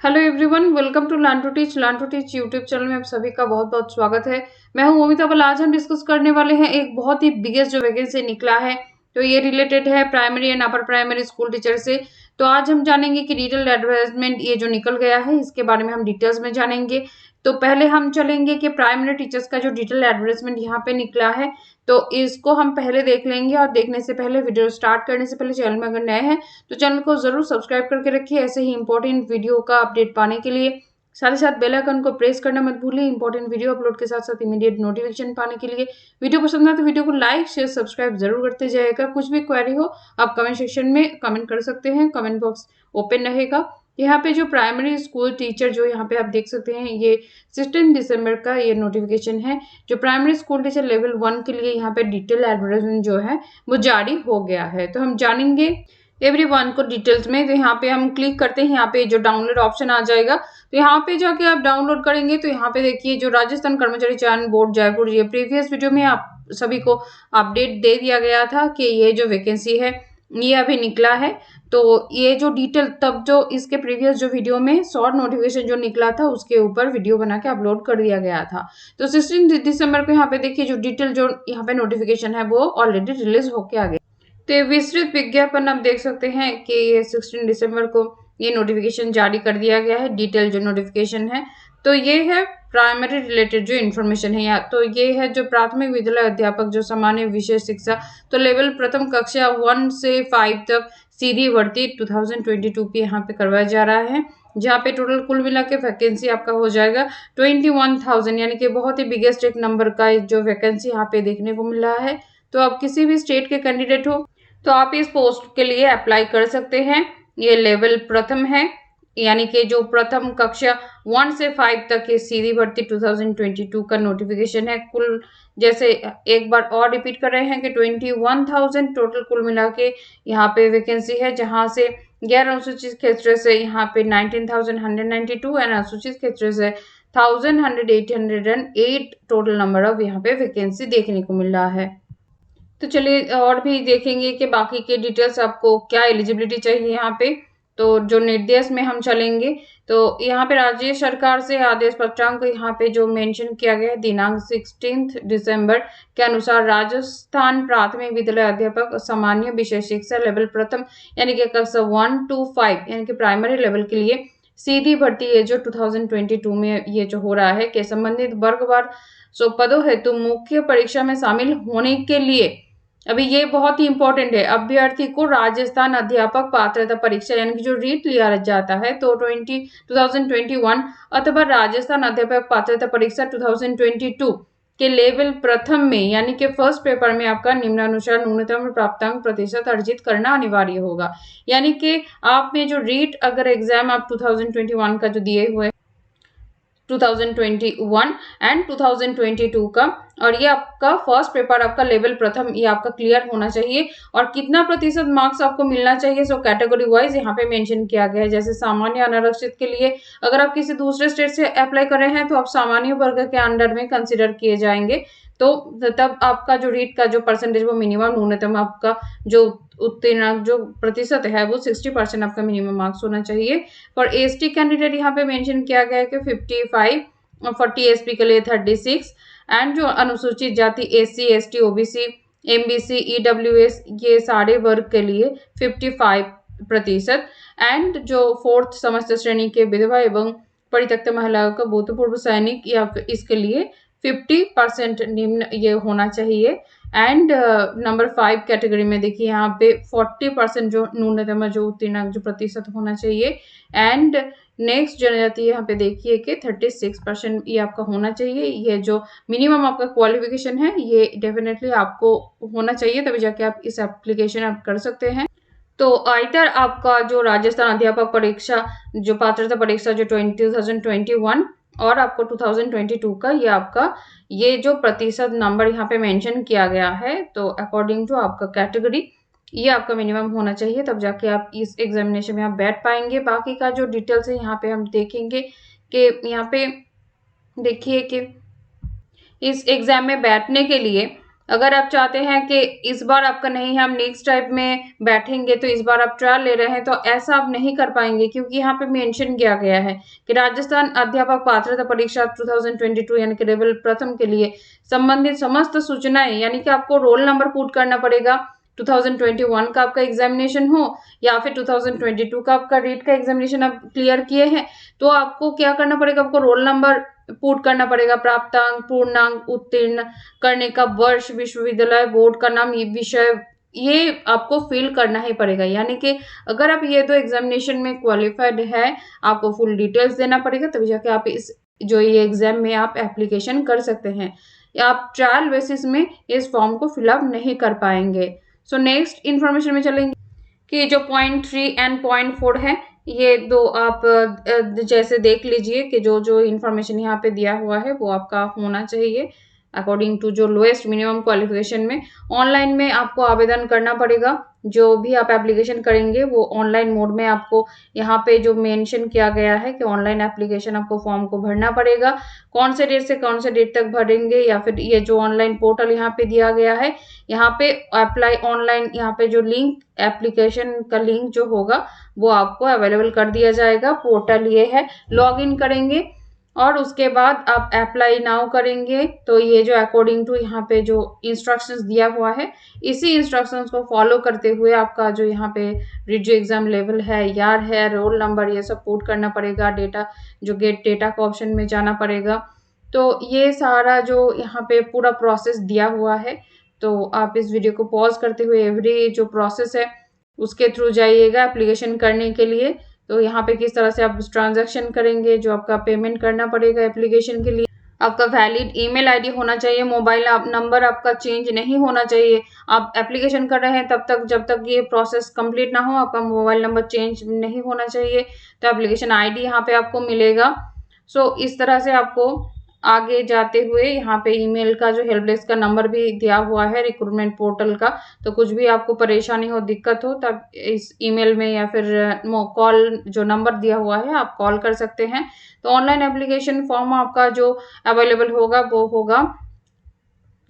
Hello everyone, welcome to learn to teach YouTube channel में आप सभी का बहुत बहुत स्वागत है। मैं हूं मोमिता। आज हम डिस्कस करने वाले हैं एक बहुत ही बिगेस्ट जो वैकेंसी निकला है, तो ये रिलेटेड है primary and upper primary school teacher से। तो आज हम जानेंगे कि डिटेल एडवर्टाइजमेंट ये जो निकल गया है इसके बारे में हम डिटेल्स में जानेंगे। तो पहले हम चलेंगे कि प्राइमरी टीचर्स का जो डिटेल एडवर्टाइजमेंट यहाँ पे निकला है, तो इसको हम पहले देख लेंगे। और देखने से पहले, वीडियो स्टार्ट करने से पहले, चैनल में अगर नए हैं तो चैनल को जरूर सब्सक्राइब करके रखिए ऐसे ही इंपॉर्टेंट वीडियो का अपडेट पाने के लिए। साथ ही साथ बेल आइकन को प्रेस करना मत भूलिए इंपॉर्टेंट वीडियो अपलोड के साथ साथ इमीडिएट नोटिफिकेशन पाने के लिए। वीडियो पसंद आए तो वीडियो को लाइक शेयर सब्सक्राइब जरूर करते जाइएगा। कुछ भी क्वेरी हो आप कमेंट सेक्शन में कमेंट कर सकते हैं, कमेंट बॉक्स ओपन रहेगा। यहाँ पे जो प्राइमरी स्कूल टीचर जो यहाँ पे आप देख सकते हैं, ये 16 दिसंबर का ये नोटिफिकेशन है। जो प्राइमरी स्कूल टीचर लेवल 1 के लिए यहाँ पे डिटेल एडवर्टाइजमेंट जो है वो जारी हो गया है। तो हम जानेंगे एवरीवन को डिटेल्स में। तो यहाँ पे हम क्लिक करते हैं, यहाँ पे जो डाउनलोड ऑप्शन आ जाएगा, तो यहाँ पे जाके आप डाउनलोड करेंगे। तो यहाँ पे देखिए जो राजस्थान कर्मचारी चयन बोर्ड जयपुर, ये प्रीवियस वीडियो में आप सभी को अपडेट दे दिया गया था कि ये जो वैकेंसी है ये अभी निकला है। तो ये जो डिटेल तब जो इसके प्रीवियस जो वीडियो में शॉर्ट नोटिफिकेशन जो निकला था उसके ऊपर वीडियो बना के अपलोड कर दिया गया था। तो 16 दिसंबर को यहाँ पे देखिए जो डिटेल जो यहाँ पे नोटिफिकेशन है वो ऑलरेडी रिलीज होके आ गया। तो ये विस्तृत विज्ञापन आप देख सकते हैं कि ये 16 दिसंबर को ये नोटिफिकेशन जारी कर दिया गया है, डिटेल जो नोटिफिकेशन है। तो ये है प्राइमरी रिलेटेड जो इन्फॉर्मेशन है यहाँ। तो ये है जो प्राथमिक विद्यालय अध्यापक जो सामान्य विशेष शिक्षा, तो लेवल प्रथम कक्षा 1 से 5 तक सीधी भर्ती 2022 पे यहाँ पे करवाया जा रहा है, जहाँ पे टोटल कुल मिला के वैकेंसी आपका हो जाएगा 21,000, यानी कि बहुत ही बिगेस्ट एक नंबर का जो वैकेंसी यहाँ पे देखने को मिल रहा है। तो आप किसी भी स्टेट के कैंडिडेट हो तो आप इस पोस्ट के लिए अप्लाई कर सकते हैं। ये लेवल प्रथम है, यानी कि जो प्रथम कक्षा 1 से 5 तक की सीधी भर्ती 2022 का नोटिफिकेशन है। कुल जैसे एक बार और रिपीट कर रहे हैं कि 21,000 टोटल कुल मिला के यहाँ पे वैकेंसी है, जहाँ से गैर अनुसूचित क्षेत्र से यहाँ पे 19,192 एंड अनुसूचित क्षेत्र से 1,108 टोटल नंबर ऑफ यहाँ पे वैकेंसी देखने को मिल रहा है। तो चलिए और भी देखेंगे कि बाकी के डिटेल्स आपको क्या एलिजिबिलिटी चाहिए यहाँ पे। तो जो निर्देश में हम चलेंगे, तो यहाँ पे राज्य सरकार से आदेश पत्रांक यहाँ पे जो मेंशन किया गया है दिनांक 16 दिसंबर के अनुसार राजस्थान प्राथमिक विद्यालय अध्यापक सामान्य विषय शिक्षा लेवल प्रथम यानी कि कक्षा 1 to 5 यानी कि प्राइमरी लेवल के लिए सीधी भर्ती है जो 2022 में ये जो हो रहा है के संबंधित वर्गवार पदों हेतु मुख्य परीक्षा में शामिल होने के लिए अभी ये बहुत ही इंपॉर्टेंट है, अभ्यर्थी को राजस्थान अध्यापक पात्रता परीक्षा यानी कि जो रीट लिया जाता है तो 2021 अथवा राजस्थान अध्यापक पात्रता परीक्षा 2022 के लेवल प्रथम में यानी कि फर्स्ट पेपर में आपका निम्नानुसार न्यूनतम प्राप्तांक प्रतिशत अर्जित करना अनिवार्य होगा। यानी कि आप में जो रीट अगर एग्जाम आप 2021 का जो दिए हुए 2021 एंड 2022 का, और ये आपका फर्स्ट पेपर आपका लेवल प्रथम ये आपका क्लियर होना चाहिए। और कितना प्रतिशत मार्क्स आपको मिलना चाहिए सो कैटेगरी वाइज यहाँ पे मेंशन किया गया है। जैसे सामान्य अनारक्षित के लिए अगर आप किसी दूसरे स्टेट से अप्लाई कर रहे हैं तो आप सामान्य वर्ग के अंडर में कंसिडर किए जाएंगे। तो तब आपका जो रीट का जो परसेंटेज वो मिनिमम न्यूनतम आपका जो उत्तीर्ण जो प्रतिशत है वो 60% आपका मिनिमम मार्क्स होना चाहिए। और एसटी कैंडिडेट यहाँ पे मेंशन किया गया है कि 55 और 40 एसपी के लिए 36 एंड जो अनुसूचित जाति SC ST OBC MBC EWS ये सारे वर्ग के लिए 55% एंड जो 4th समस्त श्रेणी के विधवा एवं परित्यक्त महिलाओं का भूतपूर्व सैनिक या इसके लिए 50% निम्न ये होना चाहिए। एंड नंबर 5 कैटेगरी में देखिए यहाँ पे 40% जो न्यूनतम जो उत्तीर्ण जो प्रतिशत होना चाहिए। एंड नेक्स्ट जनजाति यहाँ पे देखिए कि 36% ये आपका होना चाहिए। ये जो मिनिमम आपका क्वालिफिकेशन है ये डेफिनेटली आपको होना चाहिए, तभी जाके आप इस एप्लीकेशन आप कर सकते हैं। तो आइतर आपका जो राजस्थान अध्यापक परीक्षा जो पात्रता परीक्षा जो 2021 और आपको 2022 का ये आपका ये जो प्रतिशत नंबर यहाँ पे मेंशन किया गया है, तो अकॉर्डिंग टू आपका कैटेगरी ये आपका मिनिमम होना चाहिए, तब जाके आप इस एग्जामिनेशन में आप बैठ पाएंगे। बाकी का जो डिटेल्स है यहाँ पे हम देखेंगे कि यहाँ पे देखिए कि इस एग्जाम में बैठने के लिए अगर आप चाहते हैं कि इस बार आपका नहीं है, हम नेक्स्ट टाइप में बैठेंगे, तो इस बार आप ट्रायल ले रहे हैं, तो ऐसा आप नहीं कर पाएंगे, क्योंकि यहाँ पे मेंशन किया गया है कि राजस्थान अध्यापक पात्रता परीक्षा 2022 यानी कि लेवल प्रथम के लिए संबंधित समस्त सूचनाएं, यानी कि आपको रोल नंबर पुट करना पड़ेगा। 2021 का आपका एग्जामिनेशन हो या फिर 2022 का आपका रीट का एग्जामिनेशन आप क्लियर किए हैं, तो आपको क्या करना पड़ेगा, आपको रोल नंबर पुट करना पड़ेगा, प्राप्तांक, पूर्णांक, उत्तीर्ण करने का वर्ष, विश्वविद्यालय, बोर्ड का नाम, ये विषय, ये आपको फिल करना ही पड़ेगा। यानी कि अगर आप ये दो एग्जामिनेशन में क्वालिफाइड है, आपको फुल डिटेल्स देना पड़ेगा, तभी जाके आप इस जो ये एग्जाम में आप एप्लीकेशन कर सकते हैं। आप ट्रायल बेसिस में इस फॉर्म को फिलअप नहीं कर पाएंगे। सो नेक्स्ट इन्फॉर्मेशन में चलेंगे कि जो .3 एंड .4 है, ये दो आप जैसे देख लीजिए कि जो जो इन्फॉर्मेशन यहाँ पे दिया हुआ है वो आपका होना चाहिए अकॉर्डिंग टू जो लोएस्ट मिनिमम क्वालिफिकेशन में। ऑनलाइन में आपको आवेदन करना पड़ेगा, जो भी आप एप्लीकेशन करेंगे वो ऑनलाइन मोड में आपको यहाँ पे जो मेंशन किया गया है कि ऑनलाइन एप्लीकेशन आपको फॉर्म को भरना पड़ेगा। कौन से डेट से कौन से डेट तक भरेंगे, या फिर ये जो ऑनलाइन पोर्टल यहाँ पे दिया गया है, यहाँ पे अप्लाई ऑनलाइन, यहाँ पे जो लिंक एप्लीकेशन का लिंक जो होगा वो आपको अवेलेबल कर दिया जाएगा। पोर्टल ये है, लॉगिन करेंगे और उसके बाद आप अप्लाई नाउ करेंगे, तो ये जो अकॉर्डिंग टू यहाँ पे जो इंस्ट्रक्शंस दिया हुआ है, इसी इंस्ट्रक्शंस को फॉलो करते हुए आपका जो यहाँ पे रिजो एग्जाम लेवल है, यार है, रोल नंबर, ये सब पुट करना पड़ेगा। डेटा जो गेट डेटा का ऑप्शन में जाना पड़ेगा। तो ये सारा जो यहाँ पे पूरा प्रोसेस दिया हुआ है, तो आप इस वीडियो को पॉज करते हुए एवरी जो प्रोसेस है उसके थ्रू जाइएगा एप्लीकेशन करने के लिए। तो यहाँ पे किस तरह से आप ट्रांजैक्शन करेंगे, जो आपका पेमेंट करना पड़ेगा एप्लीकेशन के लिए, आपका वैलिड ईमेल आईडी होना चाहिए, मोबाइल नंबर आपका चेंज नहीं होना चाहिए। आप एप्लीकेशन कर रहे हैं तब तक, जब तक ये प्रोसेस कंप्लीट ना हो, आपका मोबाइल नंबर चेंज नहीं होना चाहिए। तो एप्लीकेशन आईडी यहाँ पे आपको मिलेगा। सो इस तरह से आपको आगे जाते हुए यहाँ पे ईमेल का जो हेल्प डेस्क का नंबर भी दिया हुआ है रिक्रूटमेंट पोर्टल का, तो कुछ भी आपको परेशानी हो, दिक्कत हो, तब इस ईमेल में या फिर कॉल जो नंबर दिया हुआ है आप कॉल कर सकते हैं। तो ऑनलाइन एप्लीकेशन फॉर्म आपका जो अवेलेबल होगा वो होगा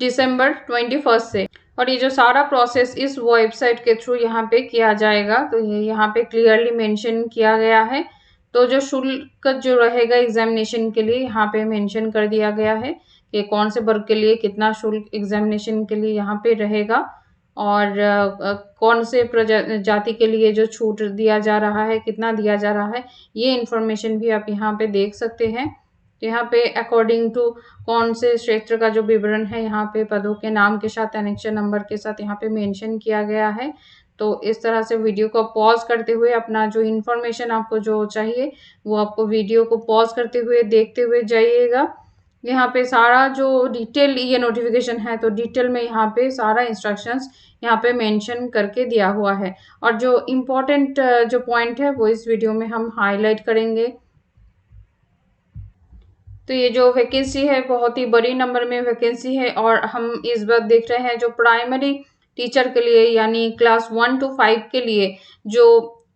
दिसंबर 21 से, और ये जो सारा प्रोसेस इस वेबसाइट के थ्रू यहाँ पे किया जाएगा। तो ये यहाँ पे क्लियरली मेंशन किया गया है। तो जो शुल्क जो रहेगा एग्जामिनेशन के लिए यहाँ पे मेंशन कर दिया गया है कि कौन से वर्ग के लिए कितना शुल्क एग्जामिनेशन के लिए यहाँ पे रहेगा, और कौन से जाति के लिए जो छूट दिया जा रहा है, कितना दिया जा रहा है, ये इन्फॉर्मेशन भी आप यहाँ पे देख सकते हैं। तो यहाँ पे अकॉर्डिंग टू कौन से क्षेत्र का जो विवरण है, यहाँ पे पदों के नाम के साथ एनेक्शन नंबर के साथ यहाँ पे मेंशन किया गया है। तो इस तरह से वीडियो को पॉज करते हुए अपना जो इन्फॉर्मेशन आपको जो चाहिए वो आपको वीडियो को पॉज करते हुए देखते हुए जाइएगा। यहाँ पे सारा जो डिटेल ये नोटिफिकेशन है, तो डिटेल में यहाँ पे सारा इंस्ट्रक्शंस यहाँ पे मेंशन करके दिया हुआ है, और जो इम्पोर्टेंट जो पॉइंट है वो इस वीडियो में हम हाईलाइट करेंगे। तो ये जो वैकेंसी है बहुत ही बड़ी नंबर में वैकेंसी है, और हम इस बार देख रहे हैं जो प्राइमरी टीचर के लिए यानी क्लास 1 to 5 के लिए जो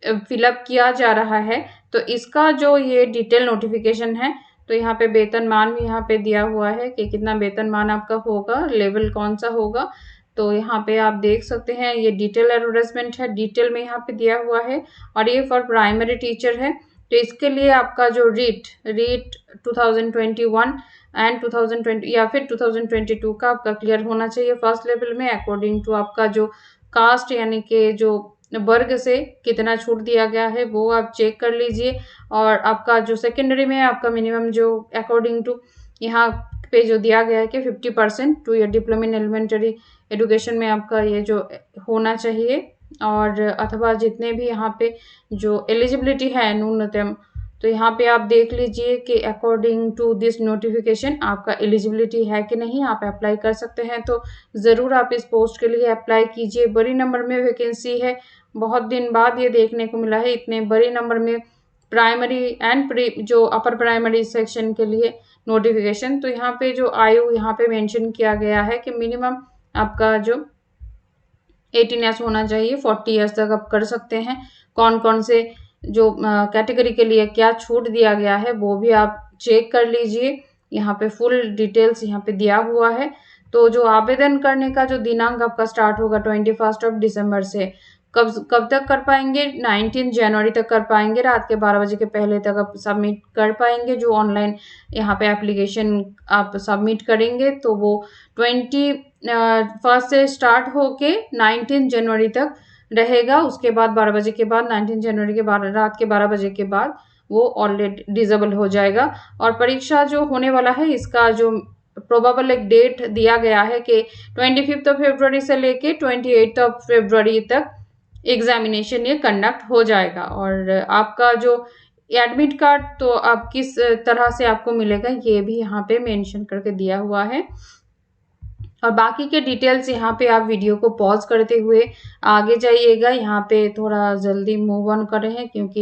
फिलअप किया जा रहा है, तो इसका जो ये डिटेल नोटिफिकेशन है, तो यहाँ पे वेतनमान भी यहाँ पे दिया हुआ है कि कितना वेतनमान आपका होगा, लेवल कौन सा होगा। तो यहाँ पे आप देख सकते हैं ये डिटेल एडवर्टाइजमेंट है, डिटेल में यहाँ पे दिया हुआ है, और ये फॉर प्राइमरी टीचर है। तो इसके लिए आपका जो रीट 2021 एंड 2020 या फिर 2022 का आपका क्लियर होना चाहिए फर्स्ट लेवल में, अकॉर्डिंग टू आपका जो कास्ट यानी कि जो वर्ग से कितना छूट दिया गया है वो आप चेक कर लीजिए। और आपका जो सेकेंडरी में आपका मिनिमम जो अकॉर्डिंग टू यहाँ पे जो दिया गया है कि 50% two year diploma in elementary education में आपका ये जो होना चाहिए, और अथवा जितने भी यहाँ पे जो एलिजिबिलिटी है न्यूनतम, तो यहाँ पे आप देख लीजिए कि अकॉर्डिंग टू दिस नोटिफिकेशन आपका एलिजिबिलिटी है कि नहीं, आप अप्लाई कर सकते हैं। तो ज़रूर आप इस पोस्ट के लिए अप्लाई कीजिए। बड़ी नंबर में वैकेंसी है, बहुत दिन बाद ये देखने को मिला है इतने बड़े नंबर में प्राइमरी एंड प्री जो अपर प्राइमरी सेक्शन के लिए नोटिफिकेशन। तो यहाँ पे जो आयु यहाँ पे मेंशन किया गया है कि मिनिमम आपका जो 18 ईयर्स होना चाहिए, 40 ईयर्स तक आप कर सकते हैं। कौन कौन से जो कैटेगरी के लिए क्या छूट दिया गया है वो भी आप चेक कर लीजिए, यहाँ पे फुल डिटेल्स यहाँ पे दिया हुआ है। तो जो आवेदन करने का जो दिनांक आपका स्टार्ट होगा 21 दिसंबर से, कब तक कर पाएंगे? 19 जनवरी तक कर पाएंगे। रात के 12 बजे के पहले तक आप सबमिट कर पाएंगे। जो ऑनलाइन यहाँ पे एप्लीकेशन आप सबमिट करेंगे तो वो 21 से स्टार्ट होके 19 जनवरी तक रहेगा। उसके बाद 12 बजे के बाद 19 जनवरी के बाद रात के 12 बजे के बाद वो ऑलरेडी डिसेबल हो जाएगा। और परीक्षा जो होने वाला है इसका जो प्रोबेबल एक डेट दिया गया है कि 25 फरवरी से लेके 28 फरवरी तक एग्जामिनेशन ये कंडक्ट हो जाएगा। और आपका जो एडमिट कार्ड तो आप किस तरह से आपको मिलेगा ये भी यहाँ पे मेंशन करके दिया हुआ है। और बाकी के डिटेल्स यहाँ पे आप वीडियो को पॉज करते हुए आगे जाइएगा। यहाँ पे थोड़ा जल्दी मूव ऑन कर रहे हैं क्योंकि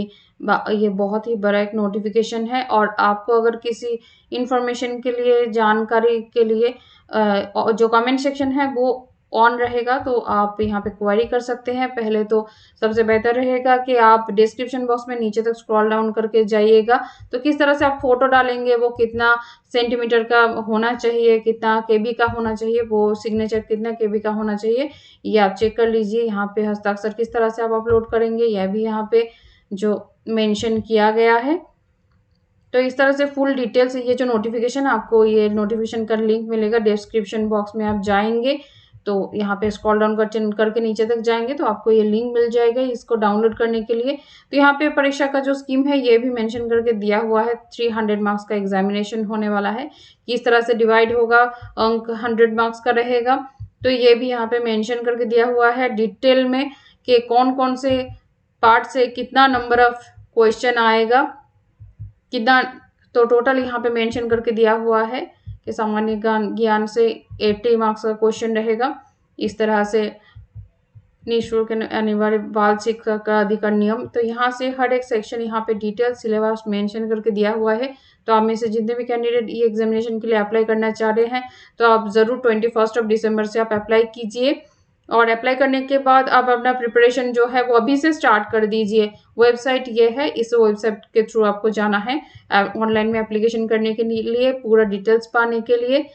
ये बहुत ही बड़ा एक नोटिफिकेशन है। और आपको अगर किसी इंफॉर्मेशन के लिए, जानकारी के लिए जो कमेंट सेक्शन है वो ऑन रहेगा तो आप यहाँ पे क्वेरी कर सकते हैं। पहले तो सबसे बेहतर रहेगा कि आप डिस्क्रिप्शन बॉक्स में नीचे तक स्क्रॉल डाउन करके जाइएगा। तो किस तरह से आप फोटो डालेंगे, वो कितना सेंटीमीटर का होना चाहिए, कितना केबी का होना चाहिए, वो सिग्नेचर कितना केबी का होना चाहिए, ये आप चेक कर लीजिए। यहाँ पे हस्ताक्षर किस तरह से आप अपलोड करेंगे यह भी यहाँ पे जो मेंशन किया गया है। तो इस तरह से फुल डिटेल्स, ये जो नोटिफिकेशन आपको, ये नोटिफिकेशन का लिंक मिलेगा डिस्क्रिप्शन बॉक्स में। आप जाएंगे तो यहाँ पे स्क्रॉल डाउन करके नीचे तक जाएंगे तो आपको ये लिंक मिल जाएगा इसको डाउनलोड करने के लिए। तो यहाँ पे परीक्षा का जो स्कीम है ये भी मेंशन करके दिया हुआ है। 300 मार्क्स का एग्जामिनेशन होने वाला है, किस तरह से डिवाइड होगा, अंक 100 मार्क्स का रहेगा, तो ये भी यहाँ पे मेंशन करके दिया हुआ है डिटेल में कि कौन कौन से पार्ट से कितना नंबर ऑफ क्वेश्चन आएगा, कितना। तो टोटल यहाँ पे मेंशन करके दिया हुआ है कि सामान्य ज्ञान से 80 मार्क्स का क्वेश्चन रहेगा। इस तरह से निःशुल्क अनिवार्य बाल शिक्षा का अधिकार नियम, तो यहाँ से हर एक सेक्शन यहाँ पे डिटेल सिलेबस मेंशन करके दिया हुआ है। तो आप में से जितने भी कैंडिडेट ये एग्जामिनेशन के लिए अप्लाई करना चाह रहे हैं तो आप ज़रूर 21 दिसंबर से आप अप्लाई कीजिए। और अप्लाई करने के बाद आप अपना प्रिपरेशन जो है वो अभी से स्टार्ट कर दीजिए। वेबसाइट ये है, इस वेबसाइट के थ्रू आपको जाना है ऑनलाइन में एप्लीकेशन करने के लिए, पूरा डिटेल्स पाने के लिए।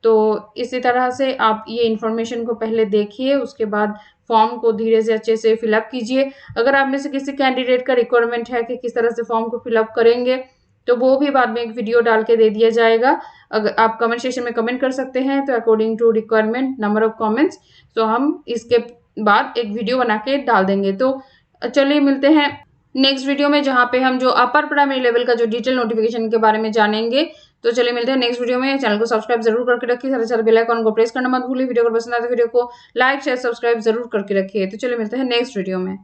तो इसी तरह से आप ये इन्फॉर्मेशन को पहले देखिए, उसके बाद फॉर्म को धीरे से अच्छे से फिलअप कीजिए। अगर आप में से किसी कैंडिडेट का रिक्वायरमेंट है कि किस तरह से फॉर्म को फिलअप करेंगे तो वो भी बाद में एक वीडियो डाल के दे दिया जाएगा। अगर आप कमेंट सेक्शन में कमेंट कर सकते हैं तो according to requirement number of comments तो हम इसके बाद एक वीडियो बना के डाल देंगे। तो चलिए मिलते हैं नेक्स्ट वीडियो में जहाँ पे हम जो अपर प्राइमरी लेवल का जो डिटेल नोटिफिकेशन के बारे में जानेंगे। तो चलिए मिलते हैं नेक्स्ट वीडियो में। चैनल को सब्सक्राइब जरूर करके रखिए, साथ ही बेल आइकन को प्रेस करना मत भूलिए। वीडियो को पसंद आए तो वीडियो को लाइक शेयर सब्सक्राइब जरूर करके रखिए। तो चलिए मिलते हैं नेक्स्ट वीडियो में।